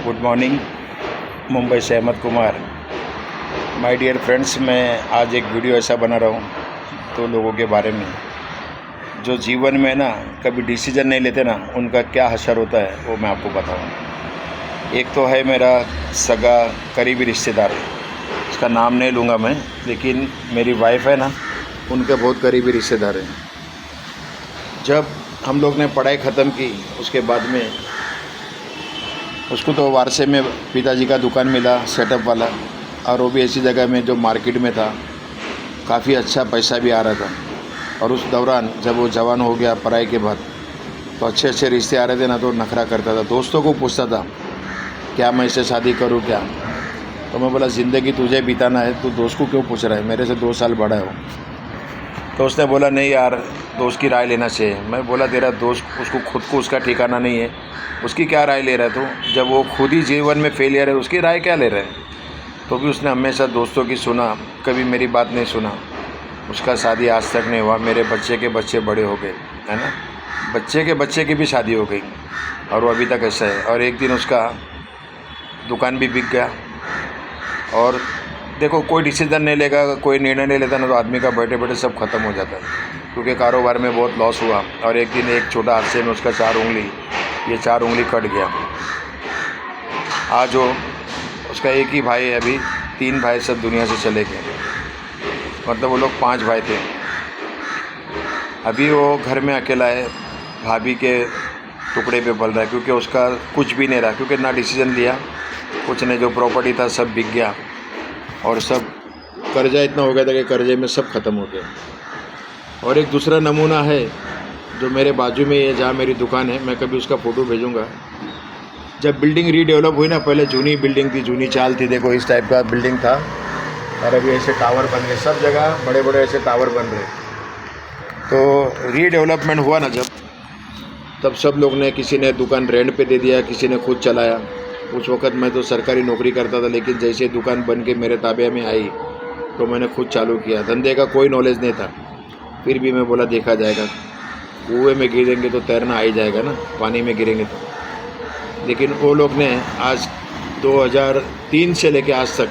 Good morning. Mumbai से Ahmad Kumar. My dear friends, मैं आज एक वीडियो ऐसा बना रहा हूँ तो लोगों के बारे में जो जीवन में ना कभी डिसीजन नहीं लेते ना, उनका क्या असर होता है वो मैं आपको बताऊँ। एक तो है मेरा सगा करीबी रिश्तेदार, उसका नाम नहीं लूँगा मैं, लेकिन मेरी वाइफ है ना, उनके बहुत करीबी रिश्तेदार हैं। जब हम लोग ने पढ़ाई ख़त्म की उसके बाद में उसको तो वारसे में पिताजी का दुकान मिला सेटअप वाला, और वो भी ऐसी जगह में जो मार्केट में था, काफ़ी अच्छा पैसा भी आ रहा था। और उस दौरान जब वो जवान हो गया पढ़ाई के बाद, तो अच्छे अच्छे रिश्ते आ रहे थे ना, तो नखरा करता था। दोस्तों को पूछता था क्या मैं इससे शादी करूं क्या। तो मैं बोला ज़िंदगी तुझे बिताना है, तू दोस्त को क्यों पूछ रहा है, मेरे से 2 साल बड़ा हो। तो उसने बोला नहीं यार, दोस्त की राय लेना चाहिए। मैं बोला तेरा दोस्त, उसको खुद को उसका ठिकाना नहीं है, उसकी क्या राय ले रहा है तू, जब वो खुद ही जीवन में फेलियर है, उसकी राय क्या ले रहे हैं। तो भी उसने हमेशा दोस्तों की सुना, कभी मेरी बात नहीं सुना। उसका शादी आज तक नहीं हुआ। मेरे बच्चे के बच्चे बड़े हो गए, है ना, बच्चे के बच्चे की भी शादी हो गई, और वो अभी तक ऐसा है। और एक दिन उसका दुकान भी बिक गया। और देखो, कोई डिसीज़न नहीं लेगा, कोई निर्णय नहीं लेता ना, तो आदमी का बैठे बैठे सब खत्म हो जाता है, क्योंकि कारोबार में बहुत लॉस हुआ। और एक दिन एक छोटा हादसे में उसका 4 उंगली कट गया। आज वो उसका एक ही भाई है, अभी 3 भाई सब दुनिया से चले गए, मतलब वो लोग 5 भाई थे। अभी वो घर में अकेला है, भाभी के टुकड़े पे पल रहा है, क्योंकि उसका कुछ भी नहीं रहा, क्योंकि ना डिसीज़न लिया, कुछ नहीं। जो प्रॉपर्टी था सब बिक गया, और सब कर्जा इतना हो गया था कि कर्जे में सब ख़त्म हो गया। और एक दूसरा नमूना है जो मेरे बाजू में है, जहाँ मेरी दुकान है, मैं कभी उसका फ़ोटो भेजूँगा। जब बिल्डिंग रीडेवलप हुई ना, पहले जूनी बिल्डिंग थी, जूनी चाल थी, देखो इस टाइप का बिल्डिंग था, और अभी ऐसे टावर बन गए, सब जगह बड़े बड़े ऐसे टावर बन रहे। तो रीडेवलपमेंट हुआ ना जब, तब सब लोग ने, किसी ने दुकान रेंट पे दे दिया, किसी ने खुद चलाया। उस वक़्त मैं तो सरकारी नौकरी करता था, लेकिन जैसे दुकान बन के मेरे ताबे में आई तो मैंने खुद चालू किया। धंधे का कोई नॉलेज नहीं था, फिर भी मैं बोला देखा जाएगा, कुएं में गिरेंगे तो तैरना आ ही जाएगा ना, पानी में गिरेंगे तो। लेकिन वो लोग ने आज 2003 से लेके आज तक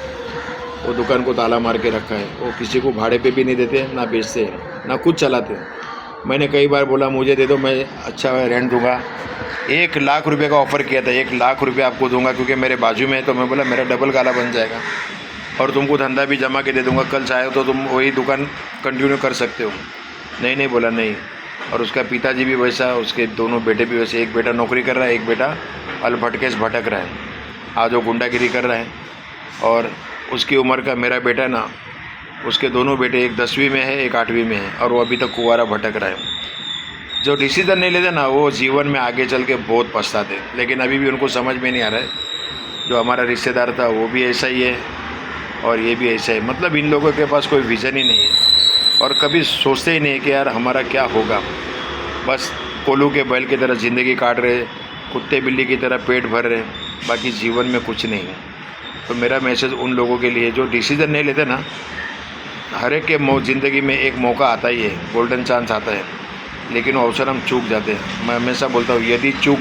वो दुकान को ताला मार के रखा है। वो किसी को भाड़े पे भी नहीं देते, ना बेचते, ना खुद चलाते। मैंने कई बार बोला मुझे दे दो, मैं अच्छा रेंट दूंगा। 1 लाख रुपए का ऑफ़र किया था, 1 लाख रुपये आपको दूंगा, क्योंकि मेरे बाजू में है। तो मैं बोला मेरा डबल गाला बन जाएगा, और तुमको धंधा भी जमा के दे दूंगा, कल चाहे तो तुम वही दुकान कंटिन्यू कर सकते हो। नहीं बोला नहीं। और उसका पिताजी भी वैसा, उसके दोनों बेटे भी वैसे। एक बेटा नौकरी कर रहा है, एक बेटा अलभटके से भटक रहा है, आज वो गुंडागिरी कर रहा है। और उसकी उम्र का मेरा बेटा ना, उसके दोनों बेटे, एक 10वीं में है, एक 8वीं में है, और वो अभी तक कुंवारा भटक रहा है। जो डिसीज़न नहीं लेते ना, वो जीवन में आगे चल के बहुत पछताते। लेकिन अभी भी उनको समझ में नहीं आ रहा है, जो हमारा रिश्तेदार था वो भी ऐसा ही है, और ये भी ऐसा है। मतलब इन लोगों के पास कोई विज़न ही नहीं है, और कभी सोचते ही नहीं कि यार हमारा क्या होगा। बस कोल्हू के बैल की तरह ज़िंदगी काट रहे, कुत्ते बिल्ली की तरह पेट भर रहे, बाकी जीवन में कुछ नहीं है। तो मेरा मैसेज उन लोगों के लिए जो डिसीज़न नहीं लेते ना, हर एक के ज़िंदगी में एक मौका आता ही है, गोल्डन चांस आता है, लेकिन वो अवसर हम चूक जाते हैं। मैं हमेशा बोलता हूँ, यदि चूक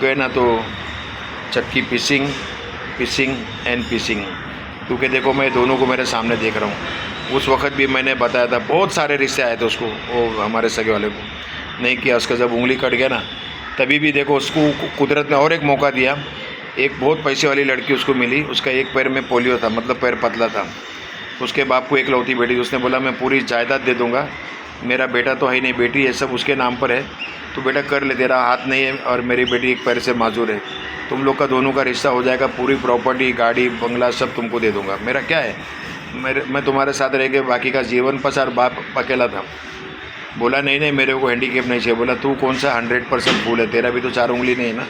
गए ना, तो चक्की पिसिंग एंड पिसिंग। क्योंकि देखो, मैं दोनों को मेरे सामने देख रहा हूँ। उस वक्त भी मैंने बताया था, बहुत सारे रिश्ते आए थे उसको, वो हमारे सगे वाले को नहीं किया। उसका जब उंगली कट गया ना, तभी भी देखो उसको कुदरत ने और एक मौका दिया। एक बहुत पैसे वाली लड़की उसको मिली, उसका एक पैर में पोलियो था, मतलब पैर पतला था। उसके बाप को इकलौती बेटी, उसने बोला मैं पूरी जायदाद दे दूँगा, मेरा बेटा तो है ही नहीं, बेटी है, सब उसके नाम पर है, तो बेटा कर ले, तेरा हाथ नहीं है और मेरी बेटी एक पैर से माजूर है, तुम लोग का दोनों का रिश्ता हो जाएगा, पूरी प्रॉपर्टी, गाड़ी, बंगला सब तुमको दे दूंगा। मेरा क्या है, मैं तुम्हारे साथ रह के बाकी का जीवन पसार। बाप अकेला था, बोला नहीं मेरे को हैंडीकेप नहीं चाहिए। बोला तू कौन सा 100% फूल है, तेरा भी तो 4 उंगली नहीं है ना,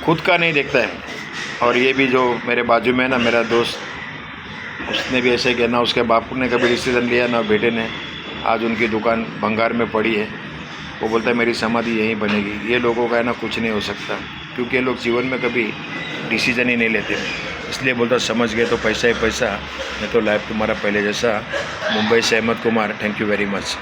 खुद का नहीं देखता है। और ये भी जो मेरे बाजू में है ना, मेरा दोस्त, उसने भी ऐसे किया ना, उसके बाप ने कभी डिसीज़न लिया ना बेटे ने। आज उनकी दुकान भंगार में पड़ी है, वो बोलता है मेरी समाधि यहीं बनेगी। ये लोगों का है ना, कुछ नहीं हो सकता, क्योंकि ये लोग जीवन में कभी डिसीज़न ही नहीं लेते। इसलिए बोलता समझ गए तो पैसा ही पैसा, नहीं तो लाइफ तुम्हारा पहले जैसा। मुंबई से Ahmad Kumar, thank you very much.